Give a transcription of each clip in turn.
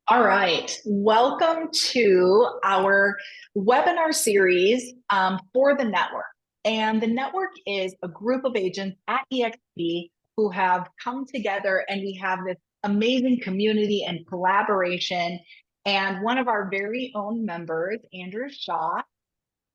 All right. Welcome to our webinar series for the network. And the network is a group of agents at EXP who have come together, and we have this amazing community and collaboration. And one of our very own members, Andrew Shaw,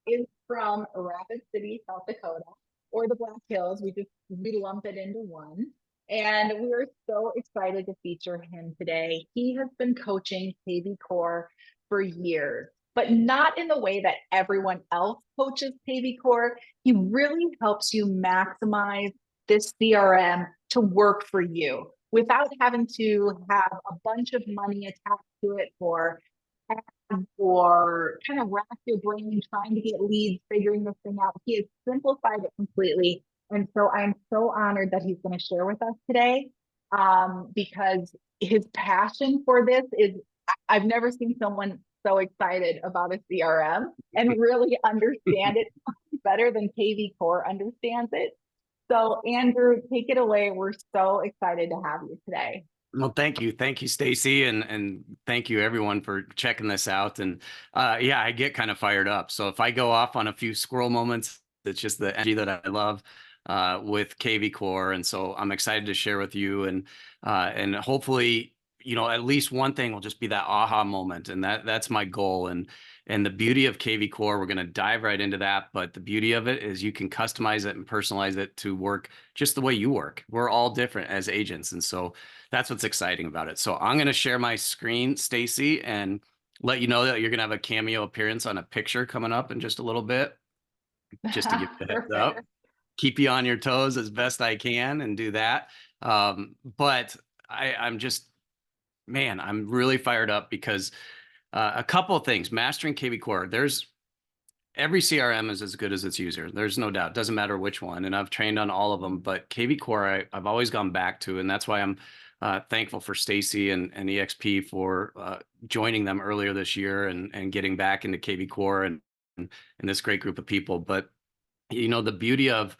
is from Rapid City, South Dakota, or the Black Hills. We lump it into one. And we're so excited to feature him today. He has been coaching KvCORE for years, but not in the way that everyone else coaches KvCORE. He really helps you maximize this CRM to work for you without having to have a bunch of money attached to it for or kind of rack your brain trying to get leads, figuring this thing out. He has simplified it completely. And so I'm so honored that he's going to share with us today because his passion for this is, I've never seen someone so excited about a CRM and really understand it better than KvCORE understands it. So Andrew, take it away. We're so excited to have you today. Well, thank you. Thank you, Stacy. And thank you everyone for checking this out. And yeah, I get kind of fired up. So if I go off on a few squirrel moments, it's just the energy that I love with KvCORE. And so I'm excited to share with you and hopefully, at least one thing will just be that aha moment. And that's my goal. And the beauty of KvCORE, we're going to dive right into that. But the beauty of it is you can customize it and personalize it to work just the way you work. We're all different as agents. And so that's what's exciting about it. So I'm going to share my screen, Stacy, and let you know that you're going to have a cameo appearance on a picture coming up in just a little bit, just to give you a heads up. Keep you on your toes as best I can and do that. But I'm just, man, I'm really fired up because a couple of things. Mastering KvCORE, every CRM is as good as its user. There's no doubt. Doesn't matter which one. And I've trained on all of them, but KvCORE I've always gone back to, and that's why I'm thankful for Stacy and EXP for joining them earlier this year and getting back into KvCORE and this great group of people. But the beauty of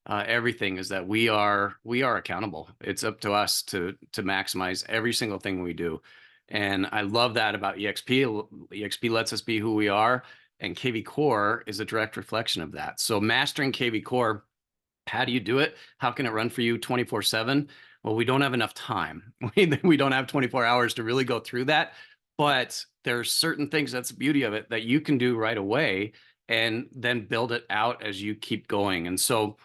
everything is that we are accountable. It's up to us to maximize every single thing we do. And I love that about EXP. EXP lets us be who we are, and KvCORE is a direct reflection of that. So mastering KvCORE, how do you do it? How can it run for you 24/7? Well, we don't have enough time. We don't have 24 hours to really go through that. But there's certain things, that's the beauty of it, that you can do right away and then build it out as you keep going. And so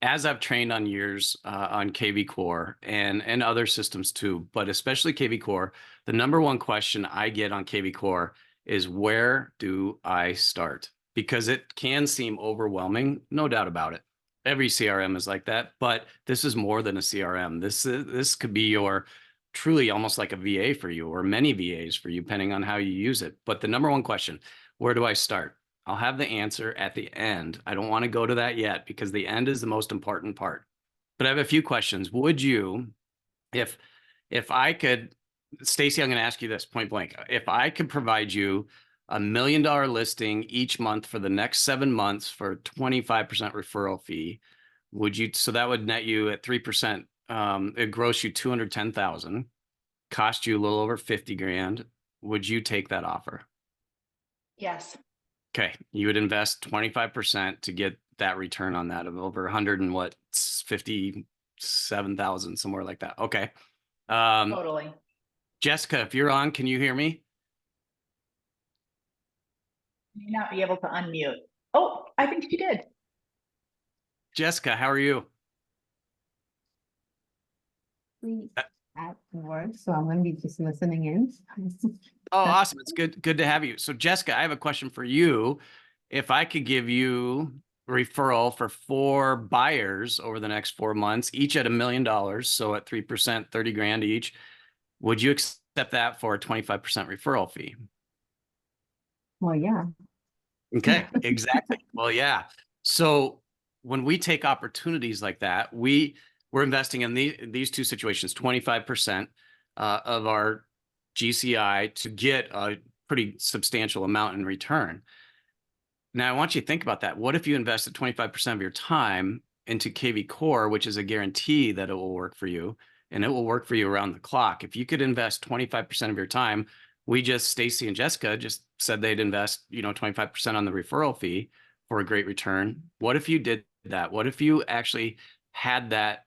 as I've trained on years on KvCORE and other systems too, but especially KvCORE, the number one question I get on KvCORE is, where do I start? Because it can seem overwhelming, no doubt about it. Every CRM is like that, but this is more than a CRM. This could be your truly almost like a VA for you, or many VAs for you, depending on how you use it. But the number one question, where do I start? I'll have the answer at the end. I don't want to go to that yet because the end is the most important part. But I have a few questions. Would you, if I could, Stacy, I'm going to ask you this point blank. If I could provide you $1 million listing each month for the next 7 months for a 25% referral fee, would you? So that would net you at 3%. It gross you 210,000, cost you a little over 50 grand. Would you take that offer? Yes. Okay, you would invest 25% to get that return on that of over 100 and what, 57,000, somewhere like that. Okay. Totally. Jessica, if you're on, can you hear me? You may not be able to unmute. Oh, I think she did. Jessica, how are you? At work, so I'm going to be just listening in. Oh, awesome. It's good to have you. So Jessica, I have a question for you. If I could give you a referral for 4 buyers over the next 4 months, each at $1 million, so at 3%, 30 grand each, would you accept that for a 25% referral fee? Well, yeah. Okay, exactly. Well, yeah. So when we take opportunities like that, we're investing in these two situations, 25% of our GCI to get a pretty substantial amount in return. Now, I want you to think about that. What if you invested 25% of your time into KvCORE, which is a guarantee that it will work for you, and it will work for you around the clock? If you could invest 25% of your time Stacy and Jessica just said they'd invest, 25% on the referral fee for a great return. What if you did that? What if you actually had that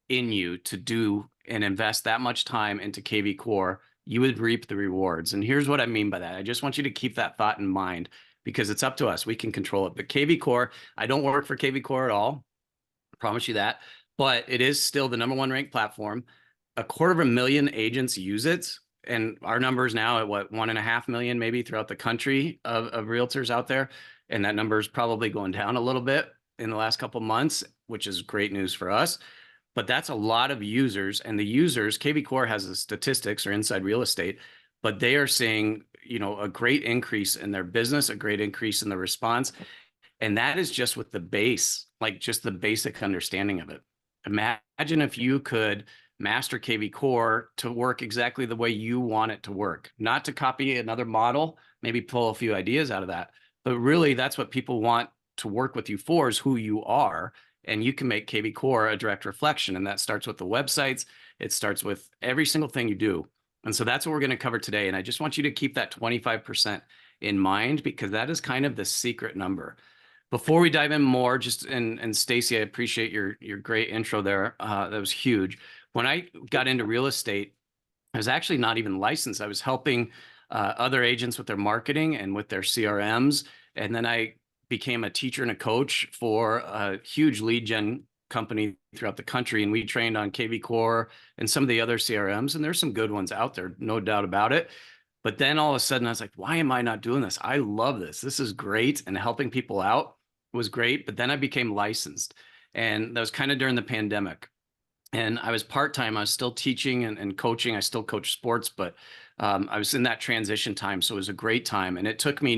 in you to do and invest that much time into KvCORE? You would reap the rewards. And here's what I mean by that. I just want you to keep that thought in mind because it's up to us. We can control it. But KvCORE, I don't work for KvCORE at all. I promise you that. But it is still the #1 ranked platform. 250,000 agents use it. And our numbers now at what, 1.5 million maybe throughout the country of realtors out there. And that number is probably going down a little bit in the last couple of months, which is great news for us. But that's a lot of users, and the users, KvCORE has the statistics or inside real estate, but they are seeing, a great increase in their business, a great increase in the response. And that is just with the base, like just the basic understanding of it. Imagine if you could master KvCORE to work exactly the way you want it to work, not to copy another model, maybe pull a few ideas out of that, but really that's what people want to work with you for, is who you are. And you can make KvCORE a direct reflection. And that starts with the websites. It starts with every single thing you do. And so that's what we're going to cover today. And I just want you to keep that 25% in mind, because that is kind of the secret number. Before we dive in more, and Stacy, I appreciate your great intro there. That was huge. When I got into real estate, I was actually not even licensed. I was helping other agents with their marketing and with their CRMs. And then I became a teacher and a coach for a huge lead gen company throughout the country. And we trained on KvCORE and some of the other CRMs. And there's some good ones out there, no doubt about it. But then all of a sudden I was like, why am I not doing this? I love this. This is great. And helping people out was great. But then I became licensed. And that was kind of during the pandemic. And I was part-time. I was still teaching and coaching. I still coach sports, but I was in that transition time. So it was a great time. And it took me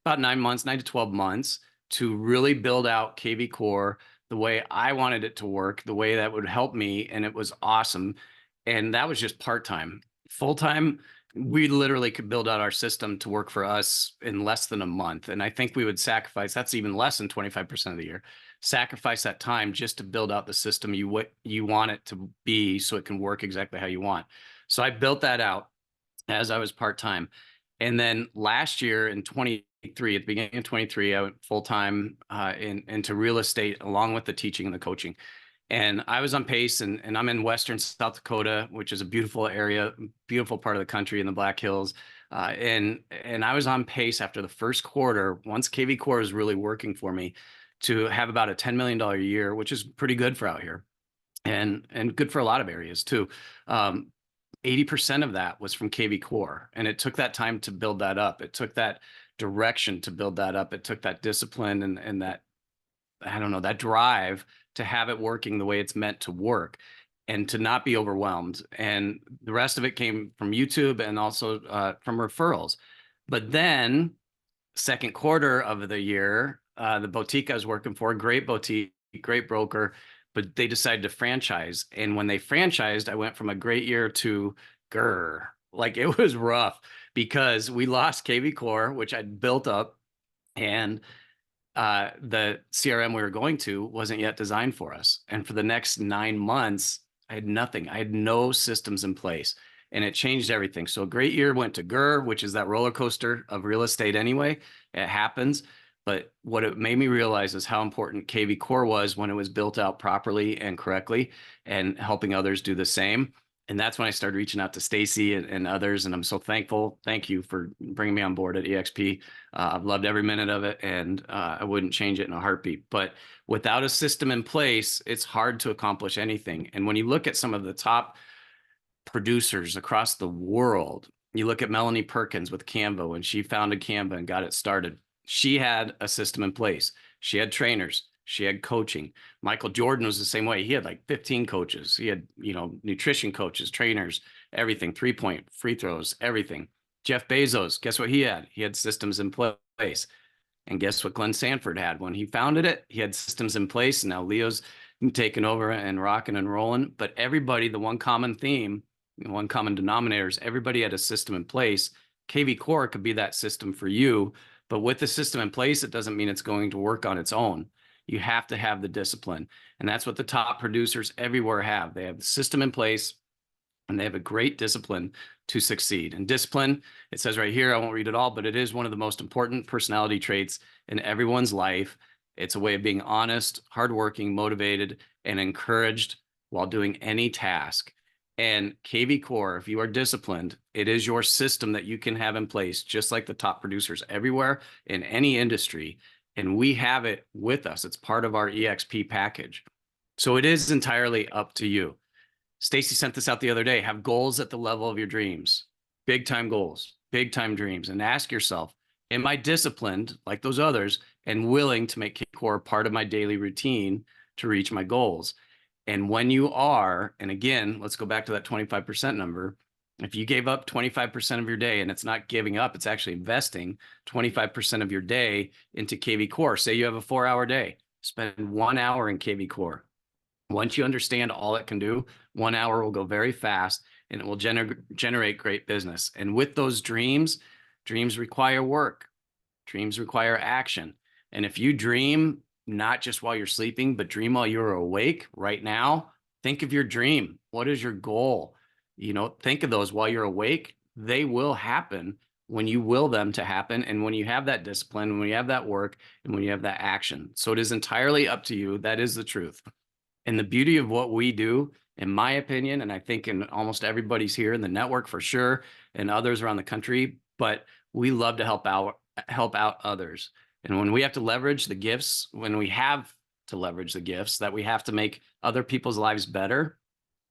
about 9 months, 9 to 12 months to really build out KvCORE the way I wanted it to work, the way that would help me. And it was awesome. And that was just part-time. Full-time, we literally could build out our system to work for us in less than a month. And I think we would sacrifice, that's even less than 25% of the year, sacrifice that time just to build out the system you want it to be so it can work exactly how you want. So I built that out as I was part-time. And then last year in 23, at the beginning of 23, I went full-time into real estate along with the teaching and the coaching. And I was on pace, and I'm in Western South Dakota, which is a beautiful area, beautiful part of the country in the Black Hills. And I was on pace after the first quarter, once KvCORE was really working for me, to have about a $10 million a year, which is pretty good for out here, and good for a lot of areas too. 80% of that was from KvCORE, and it took that time to build that up. It took that direction to build that up. It took that discipline and that, I don't know, that drive to have it working the way it's meant to work and to not be overwhelmed. And the rest of it came from YouTube and also from referrals. But then second quarter of the year, the boutique I was working for, great boutique, great broker, but they decided to franchise. And when they franchised, I went from a great year to grr. Like it was rough because we lost KvCORE, which I'd built up, and the CRM we were going to wasn't yet designed for us. And for the next 9 months, I had nothing. I had no systems in place, and it changed everything. So a great year went to grr, which is that roller coaster of real estate anyway. It happens. But what it made me realize is how important KvCORE was when it was built out properly and correctly, and helping others do the same. And that's when I started reaching out to Stacy and others. And I'm so thankful. Thank you for bringing me on board at eXp. I've loved every minute of it, and I wouldn't change it in a heartbeat. But without a system in place, it's hard to accomplish anything. And when you look at some of the top producers across the world, you look at Melanie Perkins with Canva, when she founded Canva and got it started. She had a system in place. She had trainers. She had coaching. Michael Jordan was the same way. He had like 15 coaches. He had, nutrition coaches, trainers, everything, 3-point, free throws, everything. Jeff Bezos, guess what he had? He had systems in place. And guess what Glenn Sanford had? When he founded it, he had systems in place. And now Leo's taken over and rocking and rolling. But everybody, the one common theme, one common denominator is everybody had a system in place. KvCORE could be that system for you. But with the system in place, it doesn't mean it's going to work on its own. You have to have the discipline. And that's what the top producers everywhere have. They have the system in place, and they have a great discipline to succeed. And discipline, it says right here, I won't read it all, but it is one of the most important personality traits in everyone's life. It's a way of being honest, hardworking, motivated, and encouraged while doing any task. And KvCORE, if you are disciplined, it is your system that you can have in place, just like the top producers everywhere in any industry. And we have it with us. It's part of our EXP package. So it is entirely up to you. Stacy sent this out the other day. Have goals at the level of your dreams, big time goals, big time dreams, and ask yourself, am I disciplined like those others and willing to make KvCORE part of my daily routine to reach my goals? And when you are, and again, let's go back to that 25% number. If you gave up 25% of your day, and it's not giving up, it's actually investing 25% of your day into KvCORE. Say you have a 4-hour day, spend 1 hour in KvCORE. Once you understand all it can do, 1 hour will go very fast and it will generate great business. And with those dreams, dreams require work. Dreams require action. And if you dream, not just while you're sleeping, but dream while you're awake right now, think of your dream. What is your goal? You know, think of those while you're awake. They will happen when you will them to happen. And when you have that discipline, when you have that work, and when you have that action. So it is entirely up to you. That is the truth. And the beauty of what we do, in my opinion, and I think in almost everybody's here in the network for sure, and others around the country, but we love to help out others. And when we have to leverage the gifts, when we have to leverage the gifts that we have to make other people's lives better,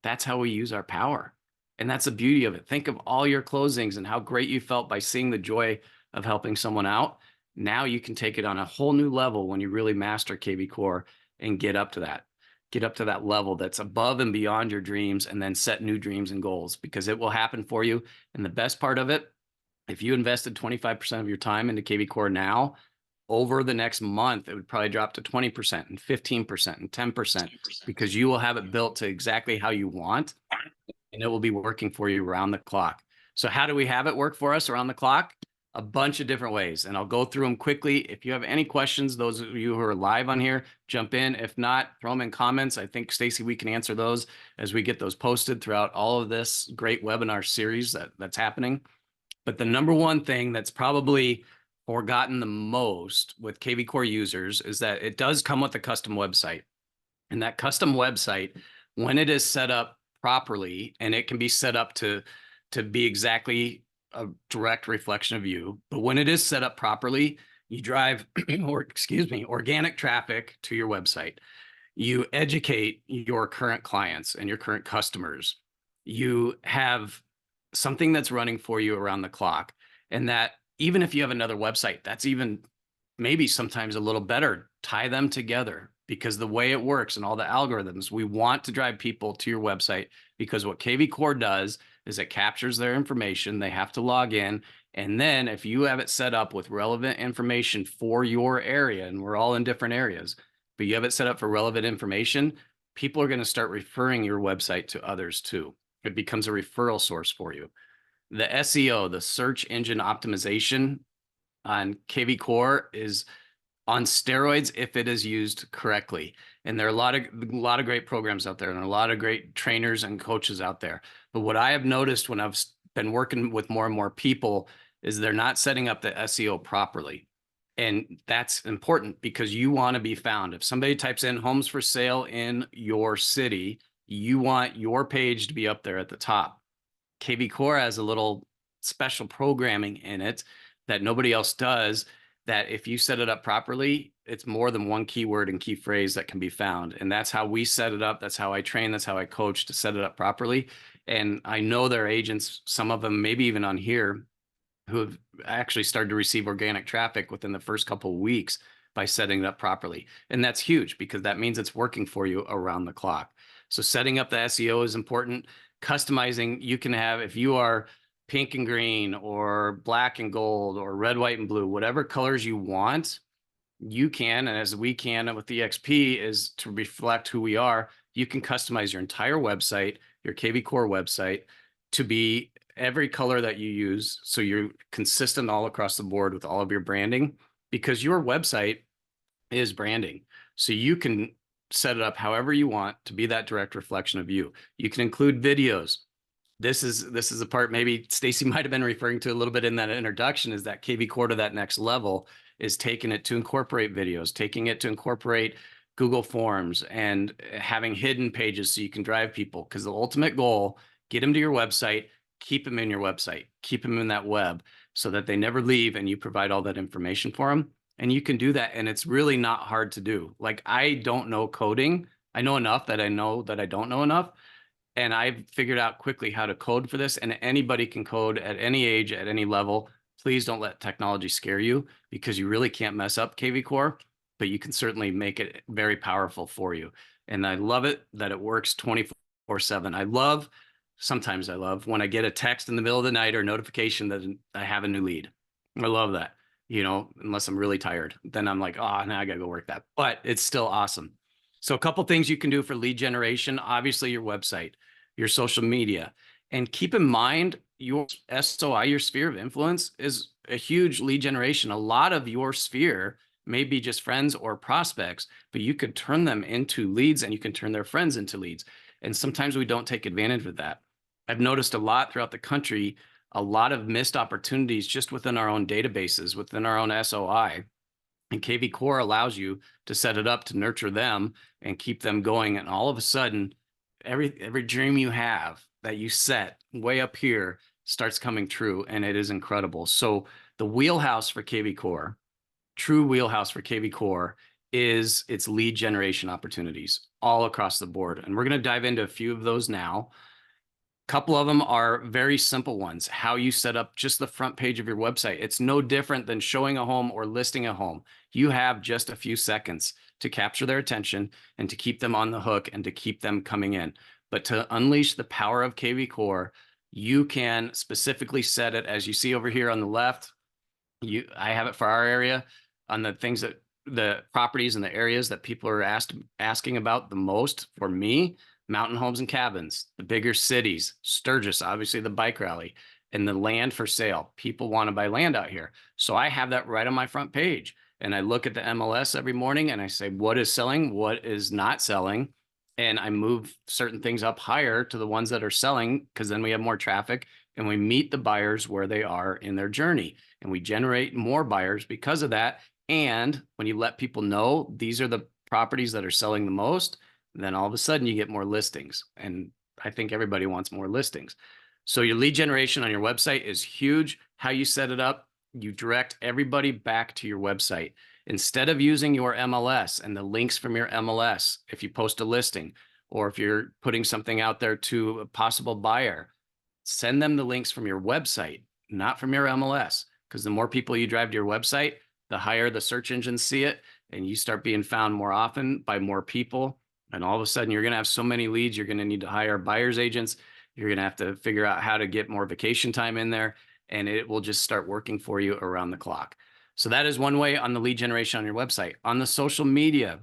that's how we use our power. And that's the beauty of it. Think of all your closings and how great you felt by seeing the joy of helping someone out. Now you can take it on a whole new level when you really master KvCORE and get up to that level that's above and beyond your dreams, and then set new dreams and goals, because it will happen for you. And the best part of it, if you invested 25% of your time into KvCORE now, over the next month, it would probably drop to 20% and 15% and 10%, because you will have it built to exactly how you want, and it will be working for you around the clock. So how do we have it work for us around the clock? A bunch of different ways, and I'll go through them quickly. If you have any questions, those of you who are live on here, jump in. If not, throw them in comments. I think, Stacy, we can answer those as we get those posted throughout all of this great webinar series that's happening. But the number one thing that's probably forgotten the most with KvCORE users is that it does come with a custom website. And that custom website, when it is set up properly, and it can be set up to be exactly a direct reflection of you, but when it is set up properly, you drive organic traffic to your website. You educate your current clients and your current customers. You have something that's running for you around the clock. And that even if you have another website, that's even maybe sometimes a little better. Tie them together, because the way it works and all the algorithms, we want to drive people to your website, because what KvCORE does is it captures their information. They have to log in. And then if you have it set up with relevant information for your area, and we're all in different areas, but you have it set up for relevant information, people are going to start referring your website to others too. It becomes a referral source for you. The SEO, the search engine optimization on KvCORE, is on steroids if it is used correctly. And there are a lot of great programs out there, and a lot of great trainers and coaches out there. But what I have noticed when I've been working with more and more people is they're not setting up the SEO properly. And that's important, because you want to be found. If somebody types in homes for sale in your city, you want your page to be up there at the top. KvCORE has a little special programming in it that nobody else does, that if you set it up properly, it's more than one keyword and key phrase that can be found. And that's how we set it up. That's how I train. That's how I coach to set it up properly. And I know there are agents, some of them maybe even on here, who have actually started to receive organic traffic within the first couple of weeks by setting it up properly. And that's huge, because that means it's working for you around the clock. So setting up the SEO is important. Customizing, you can have, if you are pink and green or black and gold or red, white, and blue, whatever colors you want, you can, and as we can with the EXP, is to reflect who we are. You can customize your entire website, your KvCORE website, to be every color that you use, so you're consistent all across the board with all of your branding, because your website is branding. So you can set it up however you want to be that direct reflection of you. You can include videos. this is the part maybe Stacy might have been referring to a little bit in that introduction, is that KvCORE to that next level is taking it to incorporate videos, taking it to incorporate Google Forms, and having hidden pages so you can drive people. Because the ultimate goal, get them to your website, keep them in your website, keep them in that web so that they never leave, and you provide all that information for them. And you can do that. And it's really not hard to do. Like, I don't know coding. I know enough that I know that I don't know enough. And I've figured out quickly how to code for this, and anybody can code at any age, at any level. Please don't let technology scare you, because you really can't mess up KvCORE, but you can certainly make it very powerful for you. And I love it that it works 24/7. Sometimes I love when I get a text in the middle of the night or notification that I have a new lead. I love that, unless I'm really tired, then I'm like, oh, now I gotta go work that, but it's still awesome. So a couple things you can do for lead generation, obviously your website, your social media, and keep in mind your SOI, your sphere of influence, is a huge lead generation. A lot of your sphere may be just friends or prospects, but you could turn them into leads, and you can turn their friends into leads. And sometimes we don't take advantage of that. I've noticed a lot throughout the country, a lot of missed opportunities just within our own databases, within our own SOI. And KvCORE allows you to set it up to nurture them and keep them going. And all of a sudden, every dream you have that you set way up here starts coming true, and it is incredible. So the wheelhouse for KvCORE, true wheelhouse for KvCORE, is its lead generation opportunities all across the board. And we're going to dive into a few of those now. Couple of them are very simple ones. How you set up just the front page of your website. It's no different than showing a home or listing a home. You have just a few seconds to capture their attention and to keep them on the hook and to keep them coming in. But to unleash the power of KvCORE, you can specifically set it, as you see over here on the left. I have it for our area on the properties and the areas that people are asking about the most. For me, mountain homes and cabins, the bigger cities, Sturgis, obviously the bike rally, and the land for sale. People want to buy land out here. So I have that right on my front page. And I look at the MLS every morning and I say, what is selling? What is not selling? And I move certain things up higher to the ones that are selling, because then we have more traffic and we meet the buyers where they are in their journey, and we generate more buyers because of that. And when you let people know these are the properties that are selling the most, then all of a sudden you get more listings. And I think everybody wants more listings. So your lead generation on your website is huge. How you set it up, you direct everybody back to your website. Instead of using your MLS and the links from your MLS, if you post a listing, or if you're putting something out there to a possible buyer, send them the links from your website, not from your MLS. Because the more people you drive to your website, the higher the search engines see it, and you start being found more often by more people. And all of a sudden, you're going to have so many leads, you're going to need to hire buyer's agents. You're going to have to figure out how to get more vacation time in there, and it will just start working for you around the clock. So that is one way on the lead generation on your website. On the social media,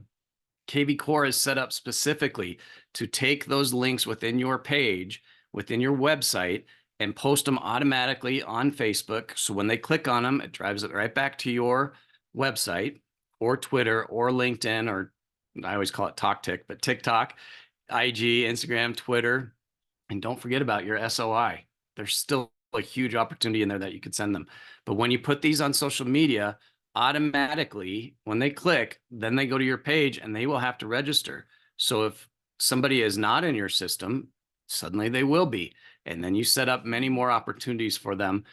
KvCORE is set up specifically to take those links within your page, within your website, and post them automatically on Facebook. So when they click on them, it drives it right back to your website, or Twitter, or LinkedIn, or I always call it TalkTick, but TikTok, IG, Instagram, Twitter. And don't forget about your SOI. There's still a huge opportunity in there that you could send them. But when you put these on social media, automatically, when they click, then they go to your page and they will have to register. So if somebody is not in your system, suddenly they will be. And then you set up many more opportunities for them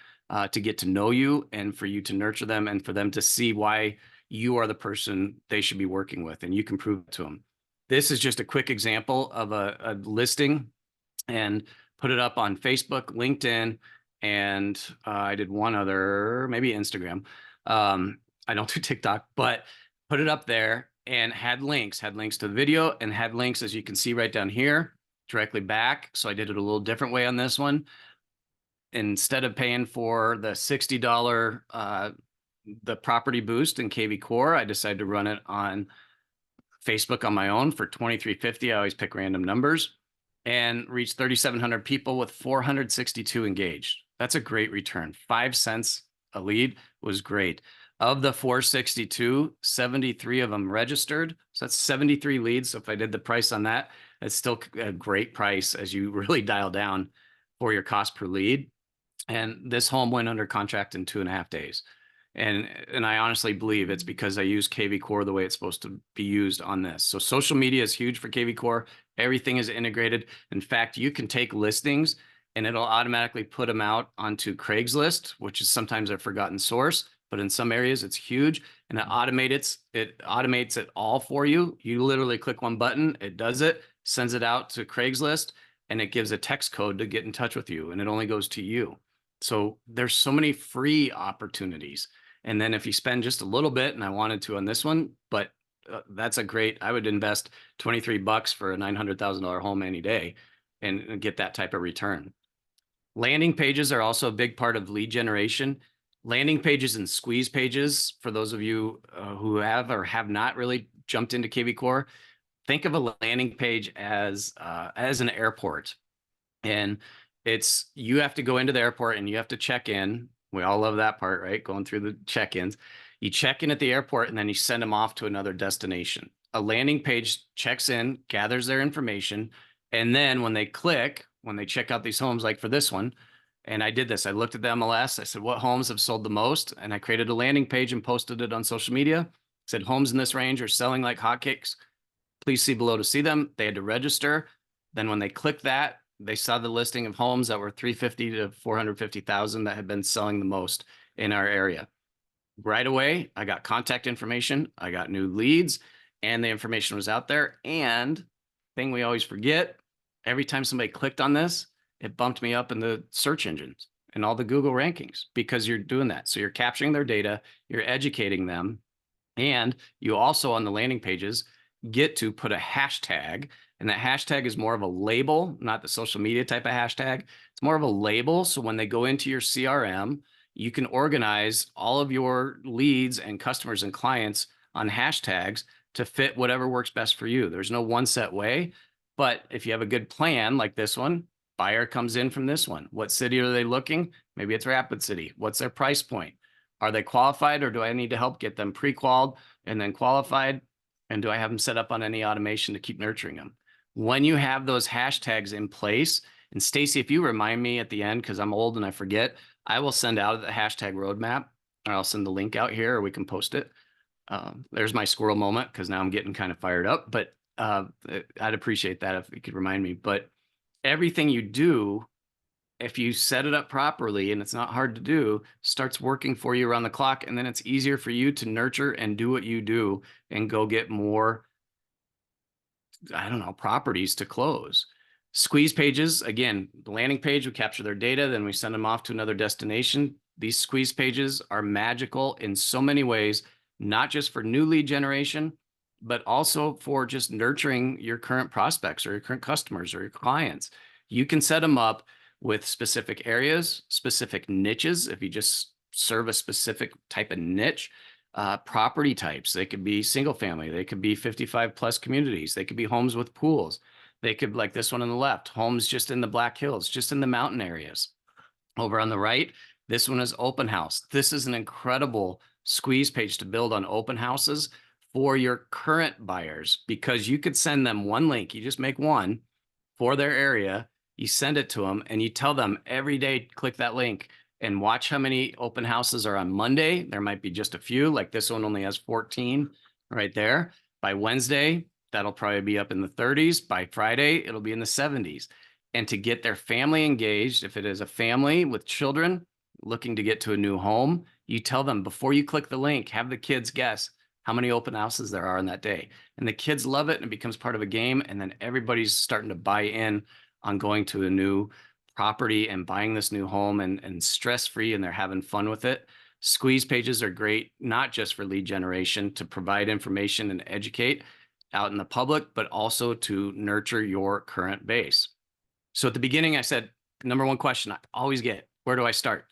to get to know you, and for you to nurture them, and for them to see why you are the person they should be working with, and you can prove it to them. This is just a quick example of a listing, and put it up on Facebook, LinkedIn, and I did one other, maybe Instagram. I don't do TikTok, but put it up there and had links to the video, and had links, as you can see right down here, directly back. So I did it a little different way on this one. Instead of paying for the $60 the property boost in KvCORE, I decided to run it on Facebook on my own for $23.50. I always pick random numbers, and reached 3,700 people with 462 engaged. That's a great return. 5 cents a lead was great. Of the 462, 73 of them registered. So that's 73 leads. So if I did the price on that, it's still a great price as you really dial down for your cost per lead. And this home went under contract in 2.5 days. And I honestly believe it's because I use KvCORE the way it's supposed to be used on this. So social media is huge for KvCORE. Everything is integrated. In fact, you can take listings and it'll automatically put them out onto Craigslist, which is sometimes a forgotten source, but in some areas it's huge, and it automates it all for you. You literally click one button, it does it, sends it out to Craigslist, and it gives a text code to get in touch with you, and it only goes to you. So there's so many free opportunities. And then if you spend just a little bit, and I wanted to on this one, but that's a great, I would invest $23 for a $900,000 home any day and get that type of return. Landing pages are also a big part of lead generation. Landing pages and squeeze pages, for those of you who have or have not really jumped into KvCORE, think of a landing page as an airport. And it's, you have to go into the airport and you have to check in. We all love that part, right? Going through the check-ins. You check in at the airport and then you send them off to another destination. A landing page checks in, gathers their information, and then when they click, when they check out these homes, like for this one, and I did this, I looked at the MLS, I said, what homes have sold the most? And I created a landing page and posted it on social media. Said, homes in this range are selling like hotcakes. Please see below to see them. They had to register. Then when they clicked that, they saw the listing of homes that were 350 to 450,000 that had been selling the most in our area. Right away, I got contact information, I got new leads, and the information was out there. And thing we always forget, every time somebody clicked on this, it bumped me up in the search engines and all the Google rankings because you're doing that. So you're capturing their data, you're educating them, and you also on the landing pages get to put a hashtag, and that hashtag is more of a label, not the social media type of hashtag. It's more of a label. So when they go into your CRM, you can organize all of your leads and customers and clients on hashtags to fit whatever works best for you. There's no one set way, but if you have a good plan like this one, buyer comes in from this one. What city are they looking? Maybe it's Rapid City. What's their price point? Are they qualified, or do I need to help get them pre-qualified and then qualified? And do I have them set up on any automation to keep nurturing them? When you have those hashtags in place, and Stacy, if you remind me at the end, because I'm old and I forget, I will send out the hashtag roadmap, or I'll send the link out here, or we can post it. There's my squirrel moment, because now I'm getting kind of fired up, but I'd appreciate that if you could remind me. But everything you do, if you set it up properly, and it's not hard to do, starts working for you around the clock. And then it's easier for you to nurture and do what you do and go get more, I don't know, properties to close. Squeeze pages, again, the landing page, we capture their data, then we send them off to another destination. These squeeze pages are magical in so many ways, not just for new lead generation, but also for just nurturing your current prospects or your current customers or your clients. You can set them up with specific areas, specific niches. If you just serve a specific type of niche, property types, they could be single family, they could be 55 plus communities, they could be homes with pools, they could, like this one on the left, homes just in the Black Hills, just in the mountain areas. Over on the right, this one is open house. This is an incredible squeeze page to build on open houses for your current buyers, because you could send them one link. You just make one for their area, you send it to them, and you tell them every day, click that link and watch how many open houses are on Monday. There might be just a few, like this one only has 14 right there. By Wednesday, that'll probably be up in the 30s. By Friday, it'll be in the 70s. And to get their family engaged, if it is a family with children looking to get to a new home, you tell them before you click the link, have the kids guess how many open houses there are in that day. And the kids love it, and it becomes part of a game. And then everybody's starting to buy in on going to a new property and buying this new home, and stress-free, and they're having fun with it. Squeeze pages are great, not just for lead generation, to provide information and educate out in the public, but also to nurture your current base. So at the beginning, I said, number one question I always get, where do I start?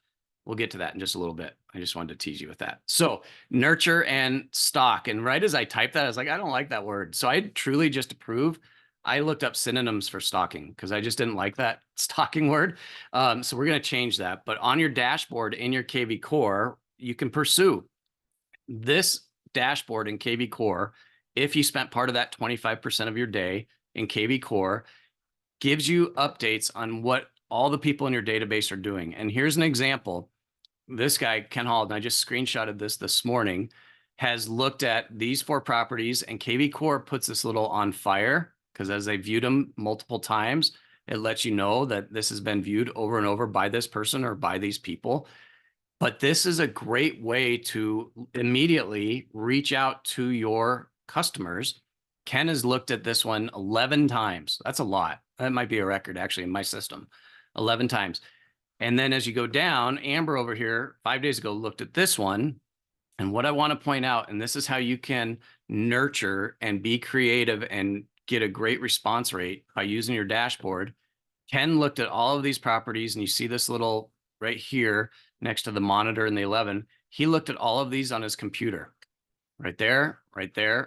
We'll get to that in just a little bit. I just wanted to tease you with that. So nurture and stock. And right as I typed that, I was like, I don't like that word. So I truly just to prove, I looked up synonyms for stalking because I just didn't like that stalking word. So we're going to change that. But on your dashboard in your KvCORE, you can pursue this dashboard in KvCORE. If you spent part of that 25% of your day in KvCORE, gives you updates on what all the people in your database are doing. And here's an example. This guy, Ken Hall, and I just screenshotted this morning, has looked at these 4 properties, and KvCORE puts this little on fire because as they viewed them multiple times, it lets you know that this has been viewed over and over by this person or by these people. But this is a great way to immediately reach out to your customers. Ken has looked at this one 11 times. That's a lot. That might be a record actually in my system. 11 times. And then as you go down, Amber over here 5 days ago looked at this one. And what I want to point out, and this is how you can nurture and be creative and get a great response rate by using your dashboard. Ken looked at all of these properties, and you see this little right here next to the monitor and the 11. He looked at all of these on his computer, right there,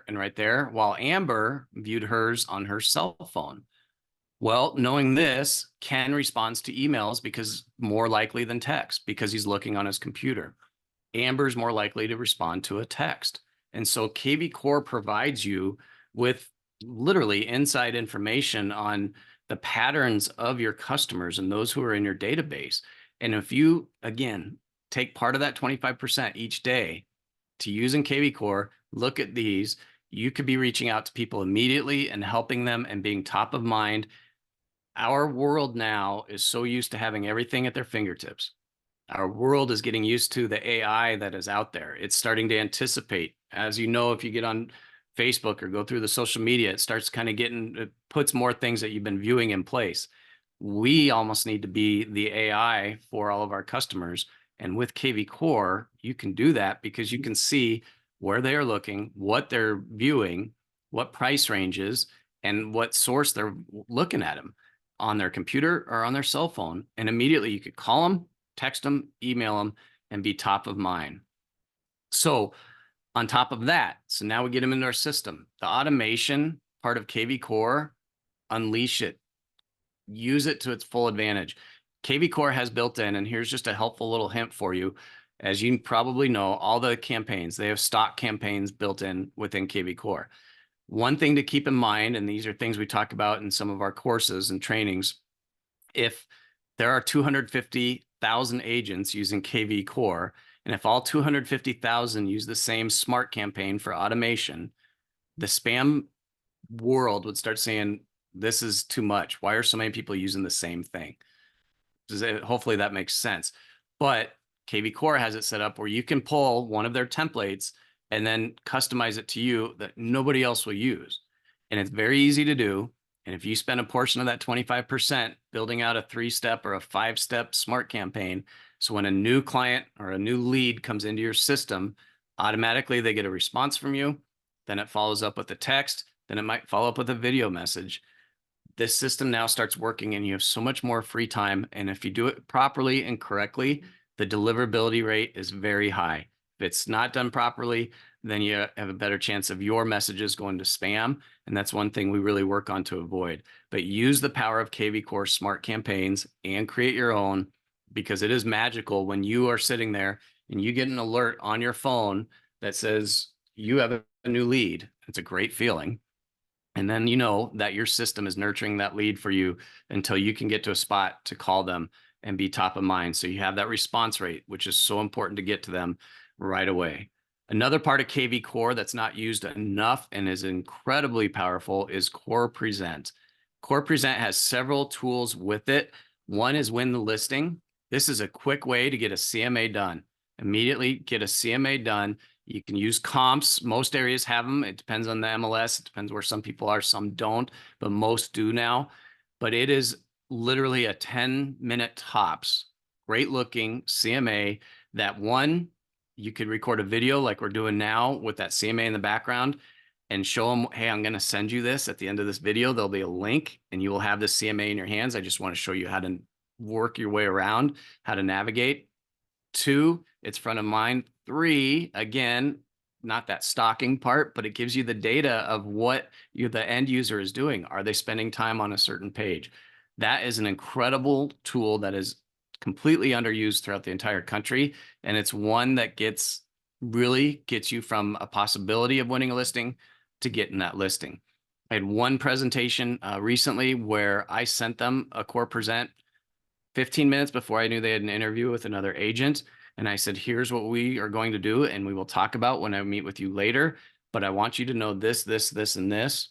and right there, while Amber viewed hers on her cell phone. Well, knowing this, Ken responds to emails because more likely than text because he's looking on his computer. Amber's more likely to respond to a text. And so KvCORE provides you with literally inside information on the patterns of your customers and those who are in your database. And if you, again, take part of that 25% each day to use in KvCORE, look at these, you could be reaching out to people immediately and helping them and being top of mind. Our world now is so used to having everything at their fingertips. Our world is getting used to the AI that is out there. It's starting to anticipate. As you know, if you get on Facebook or go through the social media, it starts kind of it puts more things that you've been viewing in place. We almost need to be the AI for all of our customers. And with KvCORE, you can do that because you can see where they are looking, what they're viewing, what price ranges, and what source they're looking at them on their computer or on their cell phone. And immediately you could call them, text them, email them, and be top of mind. So on top of that, so now we get them into our system. The automation part of KvCORE, unleash it. Use it to its full advantage. KvCORE has built in, and here's just a helpful little hint for you. As you probably know, all the campaigns, they have stock campaigns built in within KvCORE. One thing to keep in mind, and these are things we talk about in some of our courses and trainings, if there are 250,000 agents using KvCORE, and if all 250,000 use the same smart campaign for automation, the spam world would start saying, this is too much. Why are so many people using the same thing? Hopefully that makes sense. But KvCORE has it set up where you can pull one of their templates and then customize it to you that nobody else will use. And it's very easy to do. And if you spend a portion of that 25% building out a 3-step or a 5-step smart campaign, so when a new client or a new lead comes into your system, automatically they get a response from you, then it follows up with a text, then it might follow up with a video message. This system now starts working and you have so much more free time. And if you do it properly and correctly, the deliverability rate is very high. If it's not done properly, then you have a better chance of your messages going to spam. And that's one thing we really work on to avoid. But use the power of KvCORE smart campaigns and create your own, because it is magical when you are sitting there and you get an alert on your phone that says you have a new lead. It's a great feeling. And then you know that your system is nurturing that lead for you until you can get to a spot to call them and be top of mind. So you have that response rate, which is so important to get to them right away. Another part of KvCORE that's not used enough and is incredibly powerful is Core Present. Core Present has several tools with it. One is Win the Listing. This is a quick way to get a CMA done. Immediately get a CMA done. You can use comps. Most areas have them. It depends on the MLS. It depends where some people are, some don't, but most do now. But it is literally a 10-minute tops, great looking CMA that one, you could record a video like we're doing now with that CMA in the background and show them, hey, I'm going to send you this at the end of this video. There'll be a link and you will have the CMA in your hands. I just want to show you how to work your way around, how to navigate. 2, it's front of mind. 3, again, not that stalking part, but it gives you the data of what the end user is doing. Are they spending time on a certain page? That is an incredible tool that is completely underused throughout the entire country. And it's one that really gets you from a possibility of winning a listing to getting that listing. I had one presentation recently where I sent them a Core Present 15 minutes before I knew they had an interview with another agent. And I said, here's what we are going to do. And we will talk about when I meet with you later. But I want you to know this, this, this, and this.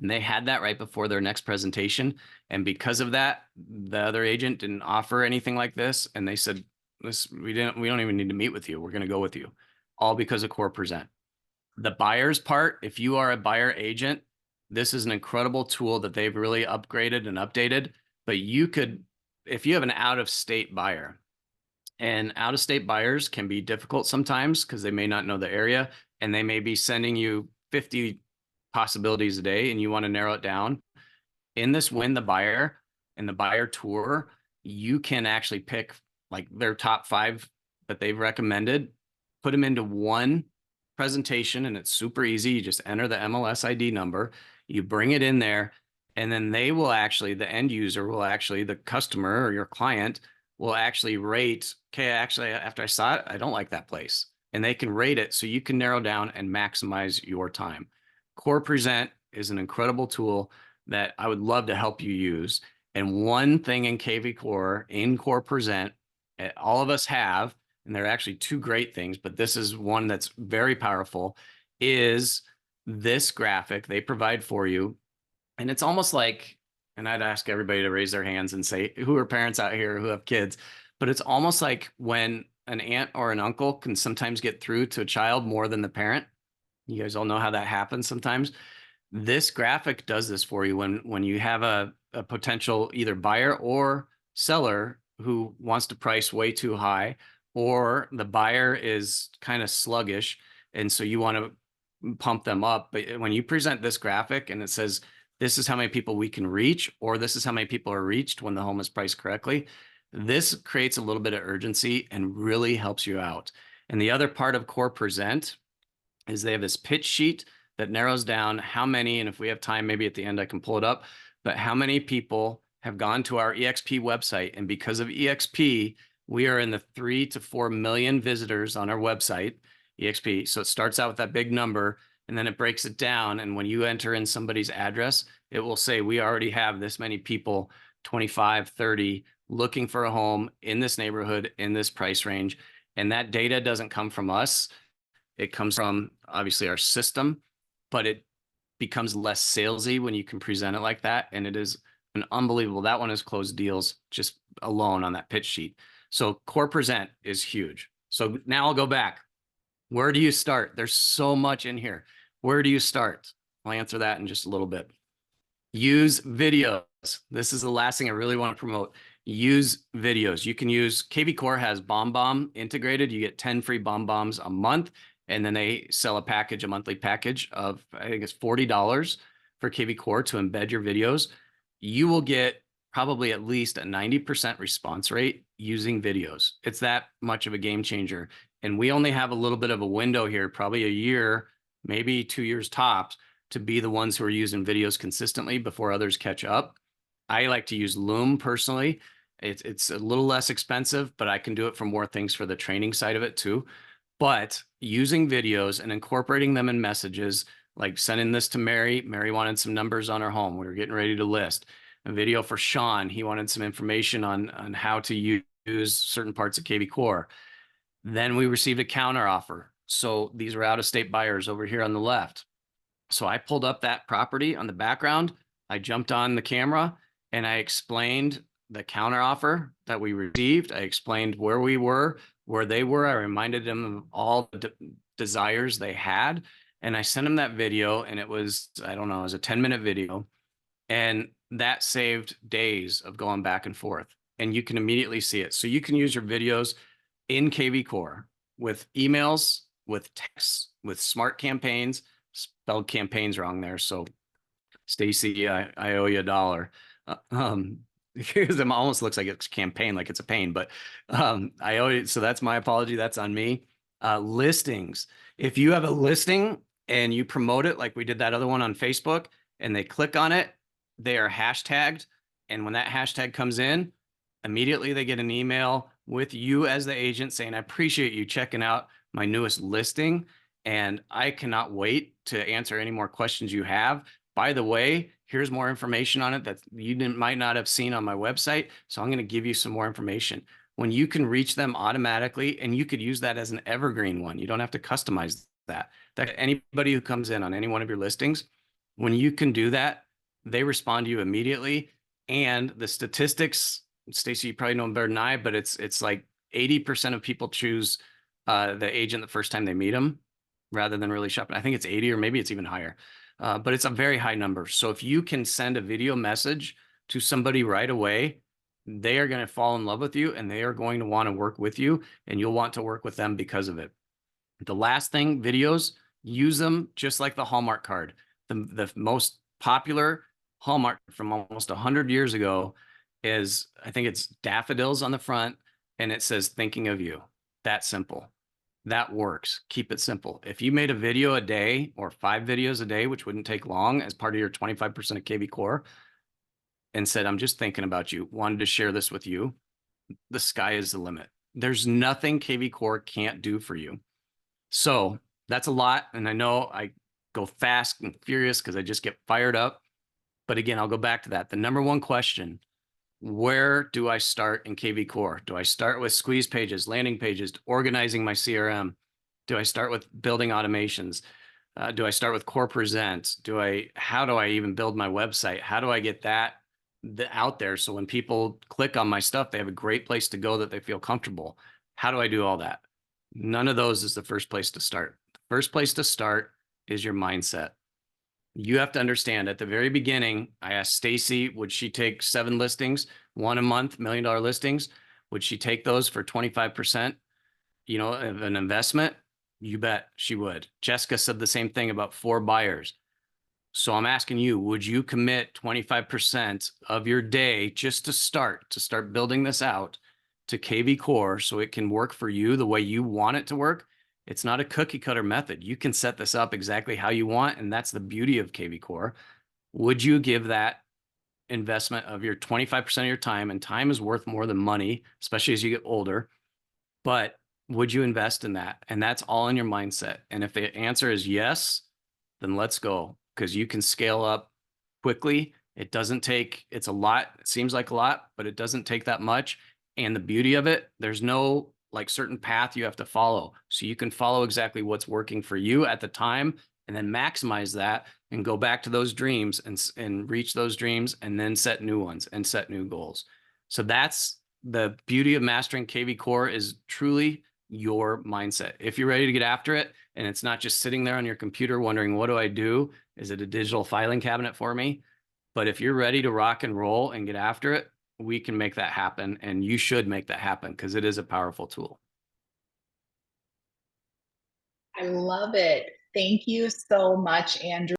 And they had that right before their next presentation. And because of that, the other agent didn't offer anything like this. And they said, we don't even need to meet with you. We're going to go with you. All because of Core Present. The buyer's part, if you are a buyer agent, this is an incredible tool that they've really upgraded and updated. But you could, if you have an out-of-state buyer, and out-of-state buyers can be difficult sometimes because they may not know the area and they may be sending you 50 possibilities a day and you want to narrow it down. In this Win the Buyer and the buyer tour, you can actually pick like their top 5 that they've recommended, put them into one presentation, and it's super easy. You just enter the MLS ID number, you bring it in there, and then they will actually, the end user will actually, the customer or your client will actually rate, okay, actually, after I saw it, I don't like that place. And they can rate it so you can narrow down and maximize your time. Core Present is an incredible tool that I would love to help you use. And one thing in KvCORE, in Core Present, all of us have, and there are actually 2 great things, but this is one that's very powerful, is this graphic they provide for you. And it's almost like, and I'd ask everybody to raise their hands and say, who are parents out here who have kids? But it's almost like when an aunt or an uncle can sometimes get through to a child more than the parent. You guys all know how that happens sometimes. This graphic does this for you when you have a potential either buyer or seller who wants to price way too high, or the buyer is kind of sluggish. And so you want to pump them up. But when you present this graphic and it says, this is how many people we can reach, or this is how many people are reached when the home is priced correctly, this creates a little bit of urgency and really helps you out. And the other part of Core Present is they have this pitch sheet that narrows down how many, and if we have time, maybe at the end I can pull it up, but how many people have gone to our EXP website. And because of EXP, we are in the 3 to 4 million visitors on our website, EXP. So it starts out with that big number, and then it breaks it down. And when you enter in somebody's address, it will say, we already have this many people, 25, 30, looking for a home in this neighborhood, in this price range. And that data doesn't come from us. It comes from obviously our system, but it becomes less salesy when you can present it like that. And it is an unbelievable, that one has closed deals just alone on that pitch sheet. So Core Present is huge. So now I'll go back. Where do you start? There's so much in here. Where do you start? I'll answer that in just a little bit. Use videos. This is the last thing I really want to promote. Use videos. You can use, KvCORE has BombBomb integrated. You get 10 free BombBombs a month. And then they sell a package, a monthly package of, I think it's $40 for KvCORE to embed your videos. You will get probably at least a 90% response rate using videos. It's that much of a game changer. And we only have a little bit of a window here, probably a year, maybe 2 years tops, to be the ones who are using videos consistently before others catch up. I like to use Loom personally. It's a little less expensive, but I can do it for more things for the training side of it too. But using videos and incorporating them in messages, like sending this to Mary. Mary wanted some numbers on her home. We were getting ready to list. A video for Sean. He wanted some information on how to use certain parts of KvCORE. Then we received a counter offer. So these are out-of-state buyers over here on the left. So I pulled up that property on the background. I jumped on the camera and I explained the counter offer that we received. I explained where we were, where they were. I reminded them of all the desires they had. And I sent them that video, and it was, I don't know, it was a 10-minute video. And that saved days of going back and forth. And you can immediately see it. So you can use your videos in KvCORE with emails, with texts, with smart campaigns. Spelled campaigns wrong there. So Stacy, I owe you $1. Because it almost looks like it's campaign, like it's a pain, but I owe you. So that's my apology. That's on me. Listings. If you have a listing and you promote it, like we did that other one on Facebook, and they click on it, they are hashtagged. And when that hashtag comes in, immediately they get an email with you as the agent saying, I appreciate you checking out my newest listing. And I cannot wait to answer any more questions you have. By the way, Here's more information on it that you might not have seen on my website. So I'm going to give you some more information. When you can reach them automatically, and you could use that as an evergreen one, you don't have to customize that. That anybody who comes in on any one of your listings, when you can do that, they respond to you immediately. And the statistics, Stacy, you probably know better than I, but it's like 80% of people choose the agent the first time they meet them rather than really shopping. I think it's 80, or maybe it's even higher, but it's a very high number. So if you can send a video message to somebody right away, they are going to fall in love with you, and they are going to want to work with you, and you'll want to work with them because of it. The last thing, videos, use them just like the Hallmark card. The most popular Hallmark from almost 100 years ago is, I think it's daffodils on the front, and it says thinking of you. That simple. That works. Keep it simple. If you made a video a day or 5 videos a day, which wouldn't take long, as part of your 25% of KvCORE, and said, I'm just thinking about you, wanted to share this with you, the sky is the limit. There's nothing KvCORE can't do for you. So that's a lot. And I know I go fast and furious because I just get fired up. But again, I'll go back to that. The number one question: where do I start in KvCORE? Do I start with squeeze pages, landing pages, organizing my CRM? Do I start with building automations? Do I start with Core Present? How do I even build my website? How do I get that out there so when people click on my stuff, they have a great place to go that they feel comfortable? How do I do all that? None of those is the first place to start. The first place to start is your mindset. You have to understand, at the very beginning, I asked Stacy, would she take 7 listings, 1 a month, $1 million listings? Would she take those for 25%, of an investment? You bet she would. Jessica said the same thing about 4 buyers. So I'm asking you, would you commit 25% of your day just to start building this out to KvCORE so it can work for you the way you want it to work? It's not a cookie cutter method. You can set this up exactly how you want, and that's the beauty of KvCORE. Would you give that investment of your 25% of your time? And time is worth more than money, especially as you get older. But would you invest in that? And that's all in your mindset. And if the answer is yes, then let's go, because you can scale up quickly. It's a lot. It seems like a lot, but it doesn't take that much. And the beauty of it, there's no certain path you have to follow. So you can follow exactly what's working for you at the time, and then maximize that and go back to those dreams and reach those dreams, and then set new ones and set new goals. So that's the beauty of mastering KvCORE, is truly your mindset. If you're ready to get after it, and it's not just sitting there on your computer wondering, what do I do? Is it a digital filing cabinet for me? But if you're ready to rock and roll and get after it, we can make that happen, and you should make that happen, because it is a powerful tool. I love it. Thank you so much, Andrew.